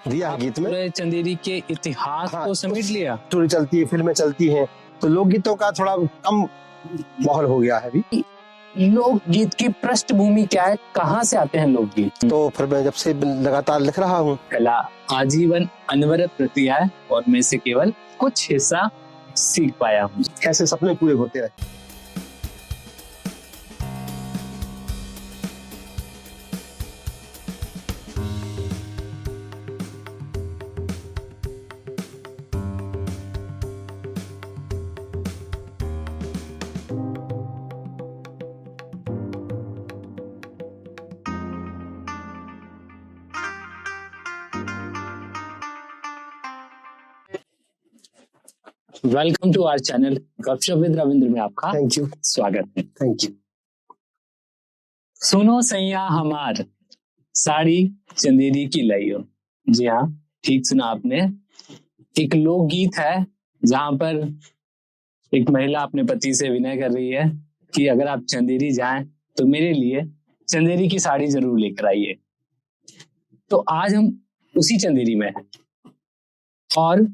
दिया है गीत में। पूरे चंदेरी के इतिहास को समेट लिया। स्टोरी चलती है, फिल्में चलती हैं, तो लोकगीतों का थोड़ा कम माहौल हो गया है अभी। लोकगीत की पृष्ठभूमि क्या है, कहाँ से आते हैं लोकगीत? तो फिर मैं जब से लगातार लिख रहा हूँ। कला आजीवन अनवरत प्रक्रिया है और मैं से केवल कुछ हिस्सा सीख पाया हूँ। ऐसे सपने पूरे होते रहे। वेलकम टू आवर चैनल गपशप विद रविंद्र में आपका थैंक यू, स्वागत है। Thank you. सुनो सैया हमार साड़ी चंदेरी की लइयो। जी हाँ, ठीक सुना आपने। एक लोकगीत है जहां पर एक महिला अपने पति से विनय कर रही है कि अगर आप चंदेरी जाएं तो मेरे लिए चंदेरी की साड़ी जरूर लेकर आइए। तो आज हम उसी चंदेरी में हैं और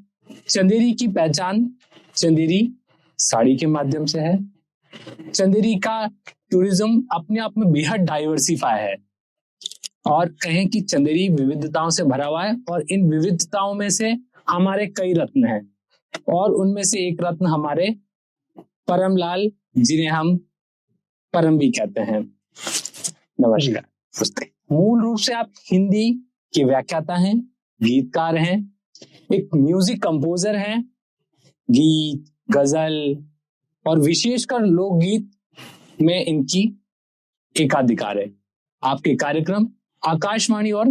चंदेरी की पहचान चंदेरी साड़ी के माध्यम से है। चंदेरी का टूरिज्म अपने आप में बेहद डाइवर्सिफाई है और कहें कि चंदेरी विविधताओं से भरा हुआ है और इन विविधताओं में से हमारे कई रत्न हैं और उनमें से एक रत्न हमारे परमलाल, जिन्हें हम परम भी कहते हैं। नमस्कार। मूल रूप से आप हिंदी के व्याख्याता हैं, गीतकार हैं, एक म्यूजिक कंपोजर हैं। गीत, गजल और विशेषकर लोकगीत में इनकी एकाधिकार है। आपके कार्यक्रम आकाशवाणी और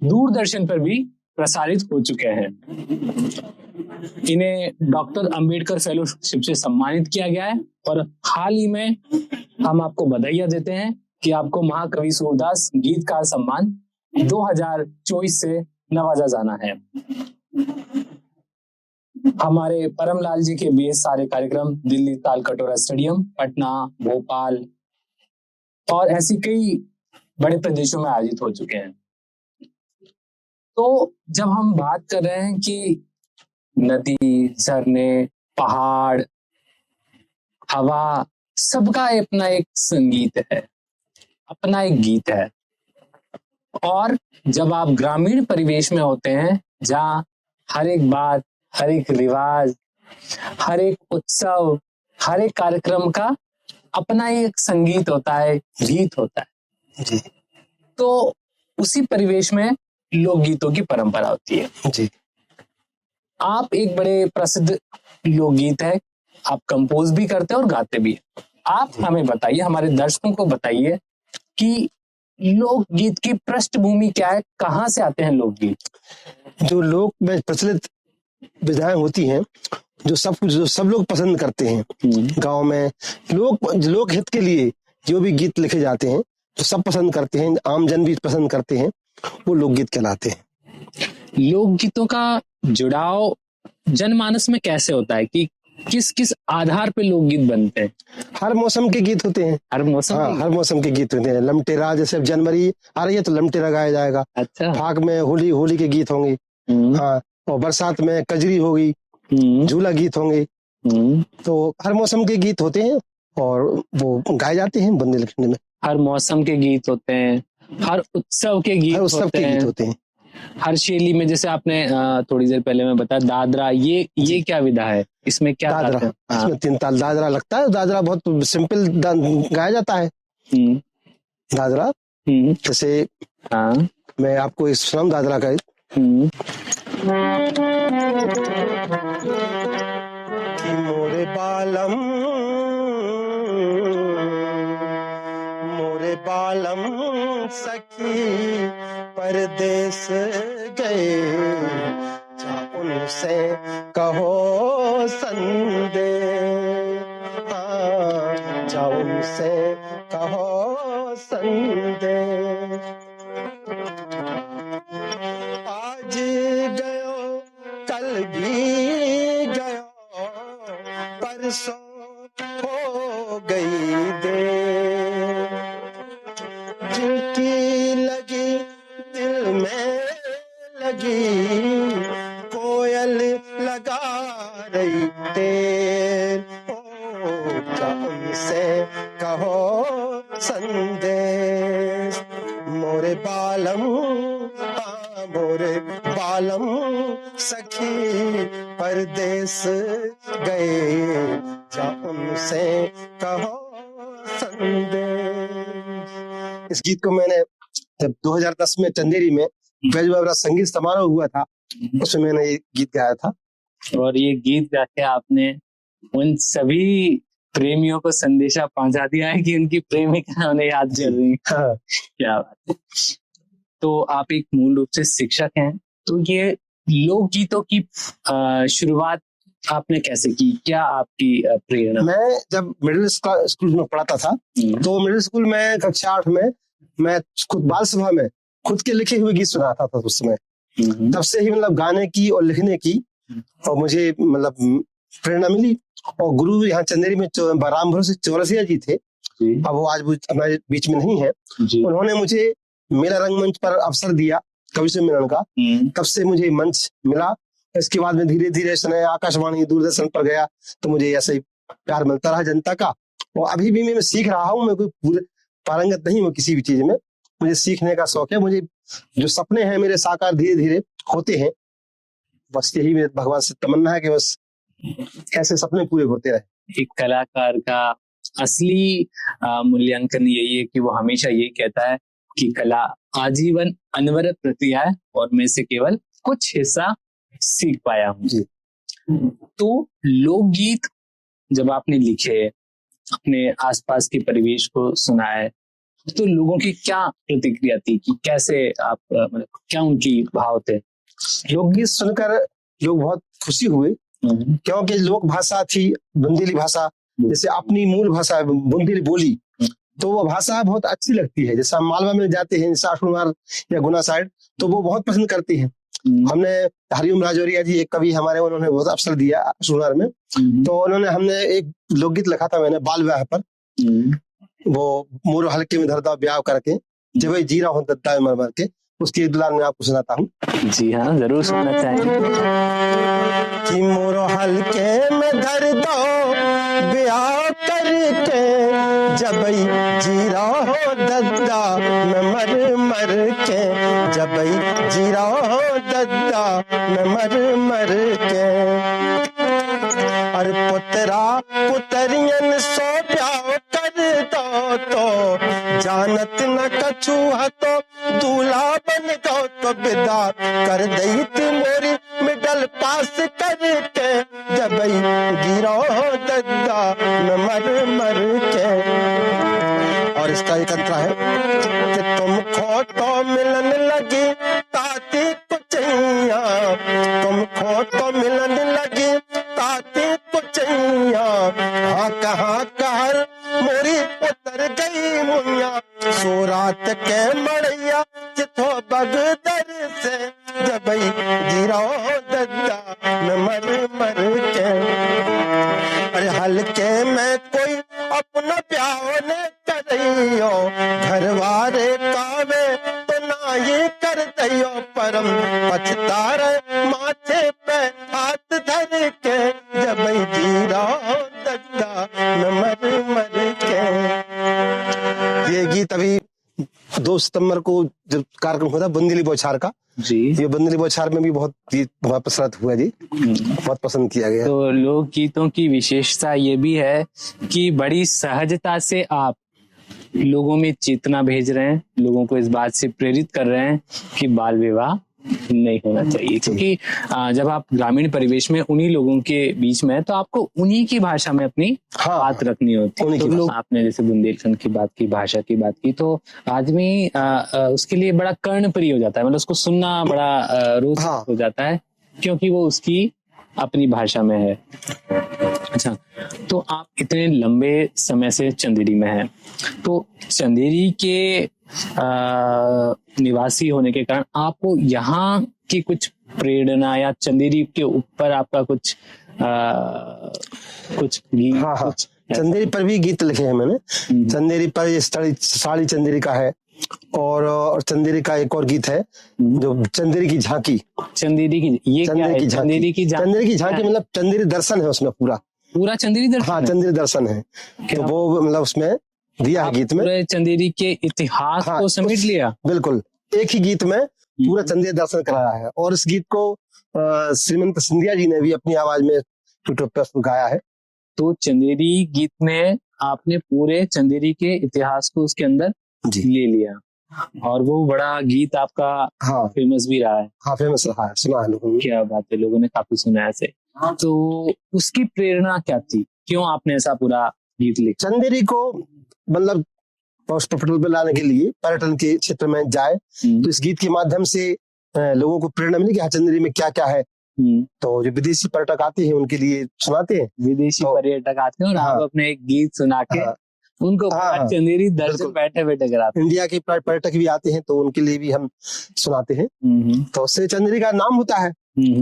दूरदर्शन पर भी प्रसारित हो चुके हैं। इन्हें डॉक्टर अंबेडकर फेलोशिप से सम्मानित किया गया है और हाल ही में हम आपको बधाइयां देते हैं कि आपको महाकवि सूरदास गीतकार सम्मान 2024 से नवाजा जाना है। हमारे परमलाल जी के बेस सारे कार्यक्रम दिल्ली तालकटोरा स्टेडियम, पटना, भोपाल और ऐसी कई बड़े प्रदेशों में आयोजित हो चुके हैं। तो जब हम बात कर रहे हैं कि नदी, झरने, पहाड़, हवा, सबका अपना एक संगीत है, अपना एक गीत है। और जब आप ग्रामीण परिवेश में होते हैं जहाँ हर एक बात, हर एक रिवाज, हर एक उत्सव, हर एक कार्यक्रम का अपना एक संगीत होता है, गीत होता है जी। तो उसी परिवेश में लोकगीतों की परंपरा होती है। जी। आप एक बड़े प्रसिद्ध लोकगीत है, आप कंपोज भी करते हैं और गाते भी हैं। आप हमें बताइए, हमारे दर्शकों को बताइए कि लोकगीत की पृष्ठभूमि क्या है, कहाँ से आते हैं लोकगीत? जो लोक में प्रचलित विधाएं होती हैं, जो सब लोग पसंद करते हैं। गांव में लोक हित के लिए जो भी गीत लिखे जाते हैं, जो सब पसंद करते हैं, आम जन भी पसंद करते हैं, वो लोकगीत कहलाते हैं। लोकगीतों का जुड़ाव जनमानस में कैसे होता है कि किस किस आधार पे लोकगीत बनते हैं? हर मौसम के गीत होते हैं। हर मौसम के गीत होते हैं। लमटेरा, जैसे जनवरी आ रही है तो लमटेरा गाया जाएगा। अच्छा। फाग में होली के गीत होंगे। हाँ, और बरसात में कजरी होगी, झूला गीत होंगे। तो हर मौसम के गीत होते हैं और वो गाए जाते हैं बुंदेलखंड में। हर मौसम के गीत होते हैं, हर उत्सव के गीत होते हैं। हर शैली में, जैसे आपने थोड़ी देर पहले मैं बताया दादरा, ये क्या विधा है, इसमें क्या दादरा है? इसमें 3 ताल दादरा लगता है। दादरा बहुत सिंपल गाया जाता है। दादरा जैसे मैं आपको इस सुनाऊं दादरा का। मोरे बालम सखी परदेस गए, जा उनसे कहो संदे, जा उनसे कहो संदे। आज गयो कल भी गयो, परसों हो गई दे, जिनकी लगी दिल में लगी कोयल लगा रही टेर, क्या उनसे कहो संदेश। मोरे बालम मोरे बालम सखी परदेस गए, क्या उनसे कहो संदेश। इस गीत को मैंने जब 2010 में चंदेरी में बैजू बाबरा संगीत समारोह हुआ था, उसमें मैंने ये गीत गाया था। और ये गीत गा के आपने उन सभी प्रेमियों को संदेशा पहुंचा दिया है कि उनकी प्रेमिका उन्हें याद कर रही है। हाँ। क्या बात है। तो आप एक मूल रूप से शिक्षक हैं, तो ये लोकगीतों की शुरुआत आपने कैसे की? क्या आपकी प्रेरणा? मैं जब मिडिल स्कूल में पढ़ाता था, तो मिडिल स्कूल में कक्षा 8 में मैं खुद बाल सभा में खुद के लिखे हुए गीत सुनाता था उस समय। तब से ही मतलब गाने की और लिखने की और मुझे मतलब प्रेरणा मिली। और गुरु यहाँ चंदेरी में राम भरोसे चौरसिया जी थे, अब वो आज हमारे बीच में नहीं है। उन्होंने मुझे मेला रंगमंच पर अवसर दिया कवि सम्मेलन का, तब से मुझे मंच मिला। इसके बाद में धीरे धीरे आकाशवाणी दूरदर्शन पर गया, तो मुझे ऐसे ही प्यार मिलता रहा जनता का। और अभी भी मैं सीख रहा हूँ, मैं कोई पूरे पारंगत नहीं हूँ किसी भी चीज में, मुझे सीखने का शौक है। मुझे जो सपने हैं मेरे साकार धीरे धीरे होते हैं, बस यही मेरे भगवान से तमन्ना है कि बस ऐसे सपने पूरे होते रहे। एक कलाकार का असली मूल्यांकन यही है कि वो हमेशा ये कहता है कि कला आजीवन अनवरत प्रक्रिया है और मैं से केवल कुछ हिस्सा सीख पाया हूँ। तो लोकगीत जब आपने लिखे, अपने आसपास के परिवेश को सुनाए, तो लोगों की क्या प्रतिक्रिया थी कि कैसे आप मतलब क्या उनकी भाव थे? लोकगीत सुनकर लोग बहुत खुशी हुए, क्योंकि लोक भाषा थी बुंदेली भाषा, जैसे अपनी मूल भाषा बुंदेली बोली, तो वो भाषा बहुत अच्छी लगती है। जैसे हम मालवा में जाते हैं, साठुनार या गुना साइड, तो वो बहुत पसंद करते हैं। हमने हरिओम राजौरिया जी एक कवि हमारे, उन्होंने बहुत अवसर दिया सुनार में, तो हमने एक लोकगीत लिखा था मैंने बाल विवाह पर, वो मोर हल्के में धरदा ब्याह करके जब जीरा हो दत्ता मर मर के, उसकी एक दुलान में आपको सुनाता हूँ। जी हाँ, जरूर सुनना चाहेंगे। कि मोर हल्के में धर दो ब्याह करके, जब जीरा हो दद्दा मैं मर मर के, जब जीरा हो दद्दा मैं मर मर के। और पुतरा पुतरियन सो ब्याह कर दो, तो जानत न कछु हतो दूल्हा बन दो, तो विदा कर दई मोरी मिडल पास करके, जब गिरो दद्दा मैं मर मर के। और इसका एक अंतरा है कि तुम खो तो मिलन लगी ताती कुचैया, तुम खो तो मिलन लगी ताती कुचैया, हाँ कहाँ कहर मोरी उतर गई मुइया, सो रात के मड़ैया चिथो बगदर से, जब गिरो दद्दा मैं मर मर के। अरे हल्के में कोई अपना प्याओ ने करियो, घरवारे कावे तो ना ये कर दियो, परम पछतार माथे पे हाथ धर के, जब जीरा दद्दा मैं मर मर के। ये गीत अभी 2 सितंबर को जब कार्यक्रम हुआ था बुंदेली बौछार का जी, ये बुंदेली बौछार में भी बहुत प्रसारित हुआ जी, बहुत पसंद किया गया। तो लोक गीतों की विशेषता ये भी है कि बड़ी सहजता से आप लोगों में चेतना भेज रहे हैं, लोगों को इस बात से प्रेरित कर रहे हैं कि बाल विवाह नहीं होना चाहिए। क्योंकि जब आप ग्रामीण परिवेश में उन्हीं लोगों के बीच में है, तो आपको उन्हीं की भाषा में अपनी बात रखनी होती है। तो लोग, आपने जैसे बुंदेलखंड की बात की, भाषा की बात की, तो आदमी उसके लिए बड़ा कर्णप्रिय हो जाता है, मतलब उसको सुनना बड़ा रोचक हो जाता है, क्योंकि वो उसकी अपनी भाषा में है। अच्छा, तो आप इतने लंबे समय से चंदेरी में हैं, तो चंदेरी के निवासी होने के कारण आपको यहाँ की कुछ प्रेरणा या चंदेरी के ऊपर आपका कुछ गीत? हाँ, चंदेरी पर भी गीत लिखे हैं मैंने। चंदेरी पर ये साड़ी चंदेरी का है, और चंदेरी का एक और गीत है जो चंदेरी की झांकी। चंदेरी की, ये क्या है? चंदेरी की झांकी, चंदेरी की झांकी मतलब चंदेरी दर्शन है उसमें, पूरा चंदेरी दर्शन। हाँ, चंदेरी दर्शन है। तो वो मतलब उसमें दिया है गीत में पूरे चंदेरी के इतिहास को समेट लिया। बिल्कुल, एक ही गीत में पूरा चंदेरी दर्शन कराया है। और इस गीत को श्रीमंत सिंधिया जी ने भी अपनी आवाज में यूट्यूब पर गाया है। तो चंदेरी गीत में आपने पूरे चंदेरी के इतिहास को उसके अंदर ले लिया, और वो बड़ा गीत आपका हाँ फेमस भी रहा है। हाँ, फेमस रहा है, सुना है लोगों ने। क्या बात है, लोगों ने काफी सुना है ऐसे। तो उसकी प्रेरणा क्या थी, क्यों आपने ऐसा पूरा गीत लिखा? चंदेरी को मतलब प्रॉस्पेक्ट पे लाने के लिए, पर्यटन के क्षेत्र में जाए तो इस गीत के माध्यम से लोगों को प्रेरणा मिली कि हाँ, चंदेरी में क्या क्या है। तो जो विदेशी पर्यटक आते हैं उनके लिए सुनाते हैं, विदेशी पर्यटक आते हैं और आप अपने एक गीत सुना के उनको चंदेरी दर्शन बैठे बैठे कराते हैं। इंडिया के पर्यटक भी आते हैं तो उनके लिए भी हम सुनाते हैं। तो उससे चंदेरी का नाम होता है,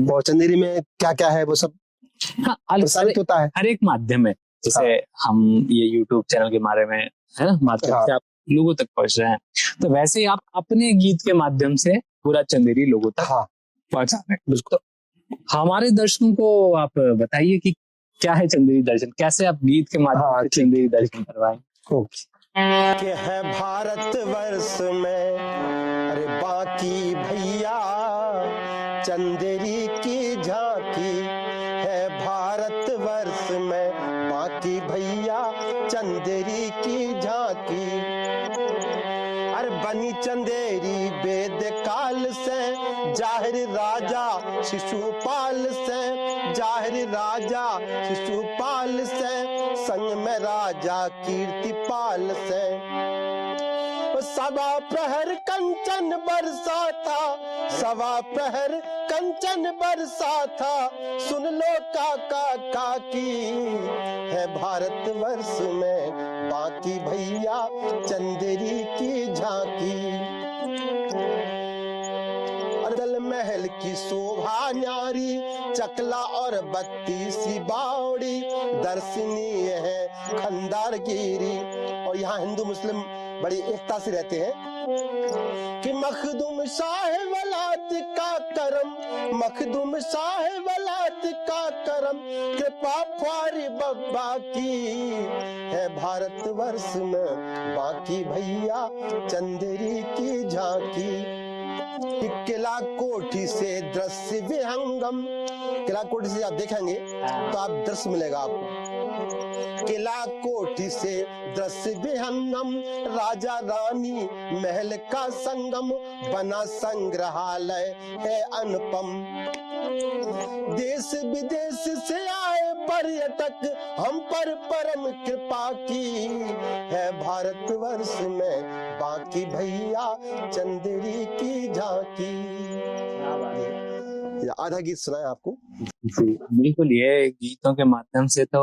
और चंदेरी में क्या क्या है वो सब प्रसारित होता है। हर एक माध्यम है, जैसे हम ये यूट्यूब चैनल के बारे में है ना, माध्यम से आप लोगों तक पहुंच रहे हैं, तो वैसे ही आप अपने गीत के माध्यम से पूरा चंदेरी लोगों तक पहुंचा रहे हैं। बिल्कुल। हमारे दर्शकों को आप बताइए कि क्या है चंदेरी दर्शन, कैसे आप गीत के माध्यम से चंदेरी दर्शन करवाएं। के है भारत वर्ष में अरे बाकी भैया चंदेरी की झांकी है, भारत वर्ष में बाकी भैया चंदेरी की झांकी। अरे बनी चंदेरी वेद काल से, जाहिर राजा शिशुपाल से, जाहिर राजा शिशुपाल से, संग में राजा कीर्तिपाल से। सवा प्रहर कंचन बरसा था, सवा प्रहर कंचन बरसा था, सुन लो काका काकी है भारत वर्ष में बाकी भैया चंदेरी की झांकी। अदल महल की शोभा न्यारी, चकला और बत्ती सी बावड़ी, दर्शनीय है खंडारगिरी। और यहाँ हिंदू मुस्लिम बड़ी एकता से रहते हैं कि मखदूम शाह वलात का करम, मखदूम शाह वलात का करम, कृपा फारी बब्बा की है भारत वर्ष में बाकी भैया चंदेरी की झांकी। किला कोठी से दृश्य विहंगम, किला कोठी से आप देखेंगे तो आप दृश्य मिलेगा आपको। किला कोठी से दृश्य विहंगम, राजा रानी महल का संगम, बना संग्रहालय है अनुपम। देश विदेश से आए पर्यटक हम पर परम कृपा की है, भारत वर्ष में बाकी भैया चंदेरी की झांकी। आधा गीत सुनाया आपको। बिल्कुल, ये गीतों के माध्यम से तो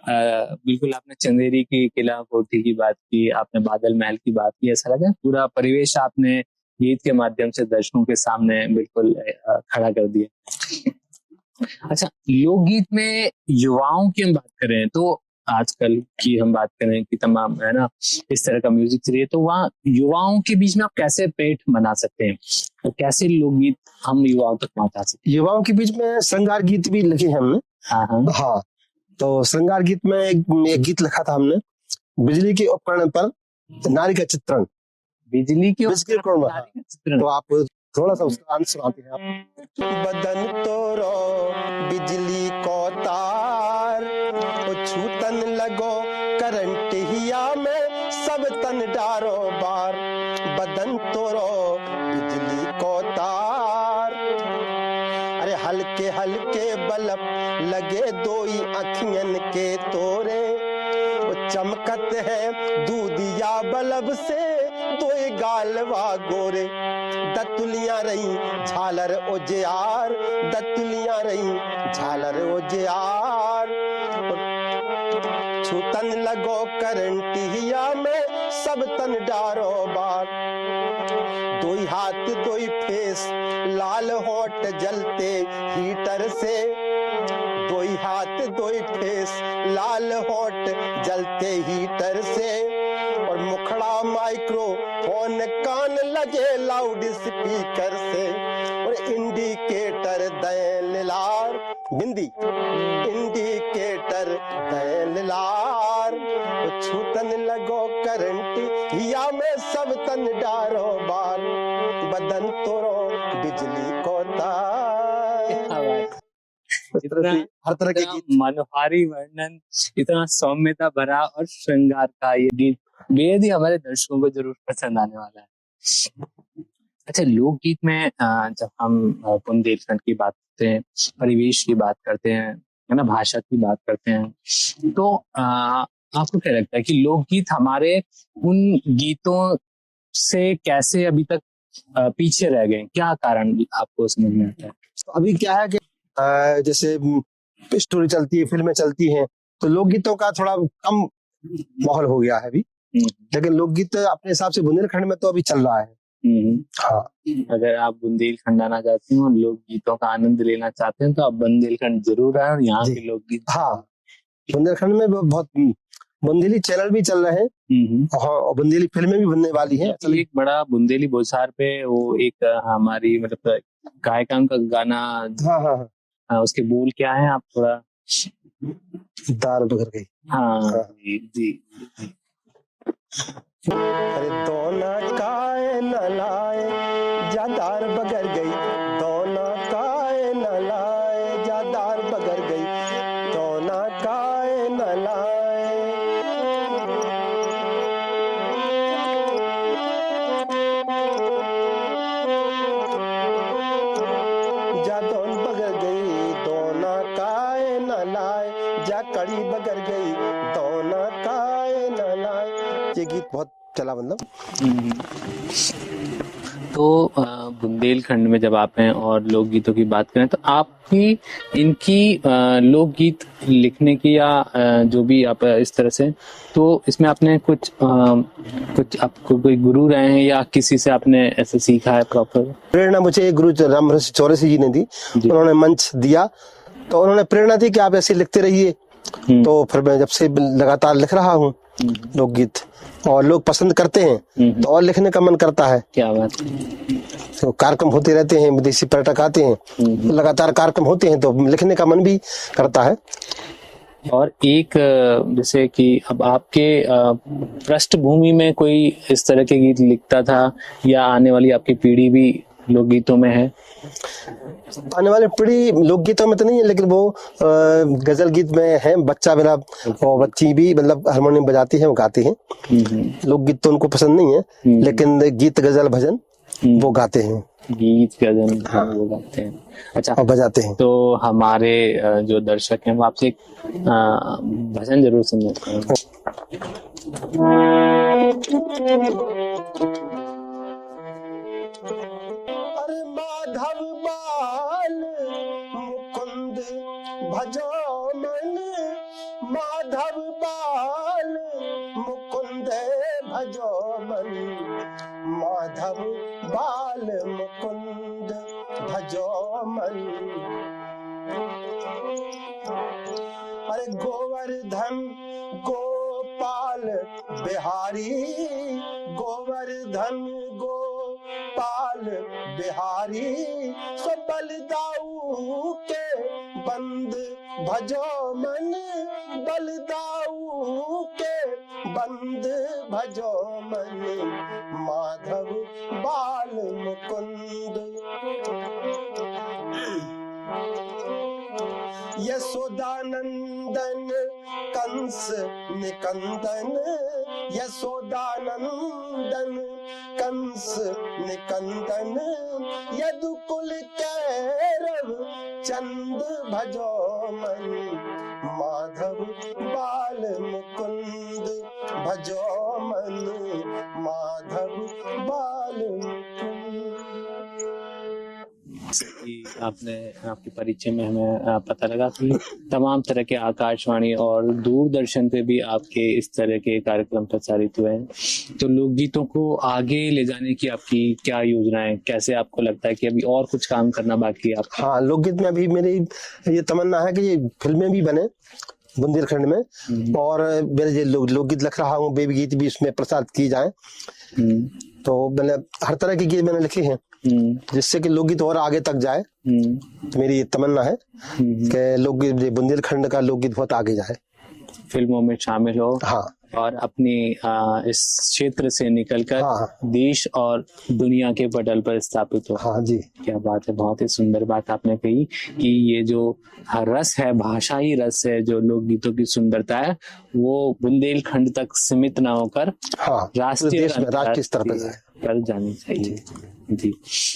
बिल्कुल आपने चंदेरी की किला कोठी की बात की, आपने बादल महल की बात की, ऐसा लगा पूरा परिवेश आपने गीत के माध्यम से दर्शकों के सामने बिल्कुल खड़ा कर दिया। अच्छा, लोकगीत में युवाओं की हम बात करें तो आजकल की हम बात करें कि तमाम है ना इस तरह का म्यूजिक चाहिए, तो वहाँ युवाओं के बीच में आप कैसे पेठ बना सकते हैं, तो कैसे लोकगीत हम युवाओं तक पहुंचा सकते हैं? युवाओं के बीच में श्रृंगार गीत भी लिखे हैं हमने। हाँ, तो श्रृंगार गीत में एक गीत लिखा था हमने, बिजली के उपकरण पर नारी का चित्रण। बिजली के उपकरण पर नारी का चित्रण, तो आप थोड़ा सा उसका अंश सुनाते हैं आप। बदन तोरो बिजली को तार, छूतन लगो करंट हिया में सब तन डारो बार। बदन तोरो बिजली को तार, अरे हल्के हल्के बल्ब लगे दोई अखियन के तोरे, चमकत है दूधिया बल्ब से दोई गालवा गोरे। दतुलियां रही झालर ओजियार, दतुलियां रही झालर ओजियार, छूतन लगो करंट हिया में सब तन डारो बार। दोई हाथ दोई फेस लाल होठ जलते हीटर से, दोई हाथ दोई फेस लाल होठ जलते हीटर से, और मुखड़ा माइक्रोफोन कान लगे लाउड स्पीकर से, और इंडिकेटर दे लार बिंदी इंडिकेटर दे लार, छूतन लगो करंट या में सब तन डारो बार, बदन तोरो बिजली को तार। इतना हर तरह के गीत, मनोहारी वर्णन, इतना सौम्यता भरा और श्रृंगार का ये गीत बेहद ही हमारे दर्शकों को जरूर पसंद आने वाला है। अच्छा, लोकगीत में जब हम बुंदेलखंड की बात करते हैं, परिवेश की बात करते हैं, है ना, भाषा की बात करते हैं, तो आपको क्या लगता है कि लोकगीत हमारे उन गीतों से कैसे अभी तक पीछे रह गए? क्या कारण आपको समझ में आता है? तो अभी क्या है कि जैसे स्टोरी चलती है, फिल्में चलती हैं, तो लोकगीतों का थोड़ा कम माहौल हो गया है अभी, लेकिन लोकगीत अपने हिसाब से बुंदेलखंड में तो अभी चल रहा है। हाँ, अगर आप बुंदेलखंड आना चाहते हैं और लोकगीतों का आनंद लेना चाहते हैं तो आप बुंदेलखंड जरूर आए और यहाँ के लोकगीत। हाँ, बुंदेलखंड में बहुत बुंदेली चैनल भी चल रहे हैं, और बुंदेली फिल्में भी बनने वाली हैं। एक बड़ा बुंदेली बोछार पे वो एक हमारी मतलब गायिका का गाना, हाँ, उसके बोल क्या है, आप थोड़ा? दार बगर गई। हाँ जी। अरे दोना काए न लाए जादार बगर गई, दोना काए न लाए जादार बगर गई, दोना काए न लाए। जादौन बगर गई दोना काए न लाए, जा कड़ी बगर गई दोना काए न लाए। ये गीत बहुत चला मतलब। तो बुंदेलखंड में जब आप हैं और लोकगीतों की बात करें तो आपकी इनकी लोकगीत लिखने की या जो भी आप इस तरह से, तो इसमें आपने कुछ आपको कोई गुरु रहे हैं या किसी से आपने ऐसे सीखा है प्रॉपर? प्रेरणा मुझे गुरु रामहर्षि चौरसी जी ने दी, उन्होंने मंच दिया, तो उन्होंने प्रेरणा दी कि आप ऐसे लिखते रहिए। तो फिर मैं जब से लगातार लिख रहा हूँ लोकगीत, और लोग पसंद करते हैं तो और लिखने का मन करता है। क्या बात। तो कार्यक्रम होते रहते हैं, विदेशी पर्यटक आते हैं, तो लगातार कार्यक्रम होते हैं तो लिखने का मन भी करता है। और एक जैसे कि अब आपके पृष्ठभूमि में कोई इस तरह के गीत लिखता था या आने वाली आपकी पीढ़ी भी लोकगीतों में है? आने वाली पीढ़ी लोकगीतों में तो नहीं है, लेकिन वो गजल गीत में है। बच्चा मेरा और बच्ची भी मतलब हारमोनियम बजाती है, वो गाती हैं। लोकगीत तो उनको पसंद नहीं है, लेकिन गीत गजल भजन वो गाते हैं। गीत गजल, हाँ, वो गाते हैं। अच्छा, और बजाते हैं। तो हमारे जो दर्शक हैं वो आपसे एक भजन जरूर सुनते हैं। अरे माधव बाल मुकुंद भजो मन, माधव बाल मुकुंद भजो मन, माधव बाल मुकुंद भजो मन। अरे गोवर्धन गोपाल बिहारी, गोवर्धन गोपाल बिहारी, सो बलदाऊ के बंद भजो मन, बलदाऊ के बंद भजो मन, माधव बाल मुकुंद। यशोदानंदन कंस निकंदन, यशोदानंदन कंस निकंदन, यदुकुल कैरव चंद भजो मन, माधव बाल मुकुंद भजो मन, माधव बाल मुकुंद। आपने आपके परिचय में हमें पता लगा कि तमाम तरह के आकाशवाणी और दूरदर्शन पे भी आपके इस तरह के कार्यक्रम प्रसारित हुए हैं। तो लोकगीतों को आगे ले जाने की आपकी क्या योजनाएं, कैसे आपको लगता है कि अभी और कुछ काम करना बाकी है आपका? हाँ, लोकगीत में अभी मेरी ये तमन्ना है कि ये फिल्में भी बने, बुंदेलखंड में। और मेरे जो लोकगीत लिख रहा हूँ, बेबी गीत भी उसमें प्रसारित किए जाए। तो मैंने हर तरह के गीत मैंने लिखे हैं जिससे कि लोकगीत और आगे तक जाए। तो मेरी ये तमन्ना है कि लोकगीत, बुंदेलखंड का लोकगीत बहुत आगे जाए, फिल्मों में शामिल हो। हाँ, और अपनी इस क्षेत्र से निकलकर हाँ, देश और दुनिया के पटल पर स्थापित हो। हाँ जी। क्या बात है, बहुत ही सुंदर बात आपने कही कि ये जो रस है, भाषाई रस है, जो लोकगीतों की सुंदरता है, वो बुंदेलखंड तक सीमित ना होकर हाँ, राष्ट्रीय देश में राष्ट्रीय स्तर पर जानी चाहिए जी।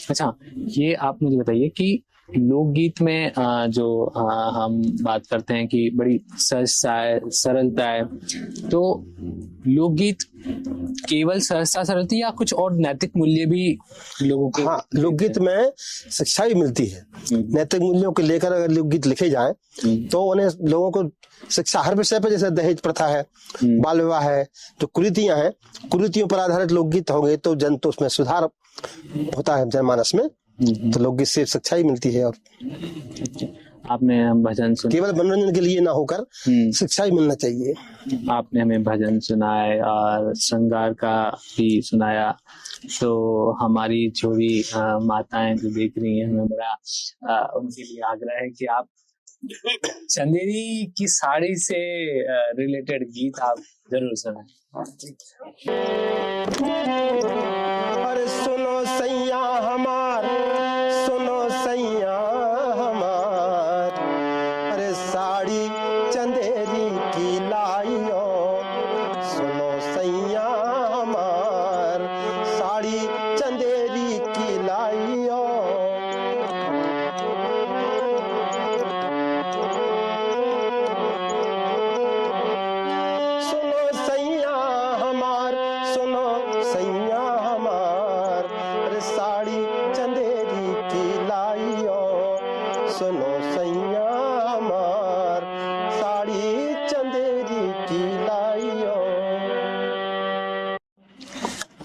अच्छा, ये आप मुझे बताइए कि लोकगीत में जो हम बात करते हैं कि बड़ी सहजता है, सरलता है, तो लोकगीत केवल सहजता सरलता या कुछ और नैतिक मूल्य भी लोगों को? हाँ, लोकगीत में शिक्षा भी मिलती है। नैतिक मूल्यों को लेकर अगर लोकगीत लिखे जाए तो उन्हें लोगों को शिक्षा हर विषय पर, जैसे दहेज प्रथा है, बाल विवाह है, जो कुरीतियां हैं, कुरीतियों पर आधारित लोकगीत होंगे तो तो उसमें सुधार होता है जनमानस में। तो लोकगीत से शिक्षा ही मिलती है। और आपने हम भजन सुना, केवल मनोरंजन के लिए ना होकर शिक्षा ही मिलना चाहिए। आपने हमें भजन सुनाए और श्रृंगार का भी सुनाया। तो हमारी जो भी माताएं जो देख रही हैं, हमें बड़ा उनके लिए आग्रह है कि आप चंदेरी की साड़ी से रिलेटेड गीत आप जरूर सुनाएं। अरे सुनो सैया हमार, सुनो सैया हमार, अरे साड़ी चंदेरी की लाइयो, सुनो सैया हमार, साड़ी चंदेरी की लाइयो। सुनो सैया हमार, सुनो सैया हमार, अरे साड़ी चंदेरी की लाइयो, सुनो सैया हमार, साड़ी चंदेरी की लाइयो।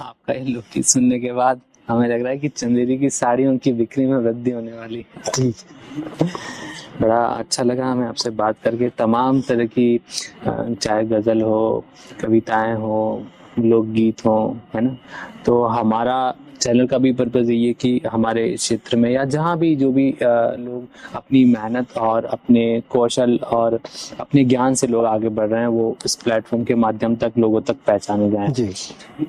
आपका ये लोकगीत सुनने के बाद हमें लग रहा है कि चंदेरी की साड़ियों की बिक्री में वृद्धि होने वाली है। बड़ा अच्छा लगा हमें आपसे बात करके। तमाम तरह की चाहे गजल हो, कविताएं हो, लोकगीत हो, है ना, तो हमारा चैनल का भी पर्पज ये कि हमारे क्षेत्र में या जहाँ भी जो भी लोग अपनी मेहनत और अपने कौशल और अपने ज्ञान से लोग आगे बढ़ रहे हैं, वो इस प्लेटफॉर्म के माध्यम तक लोगों तक पहचाने जाएं।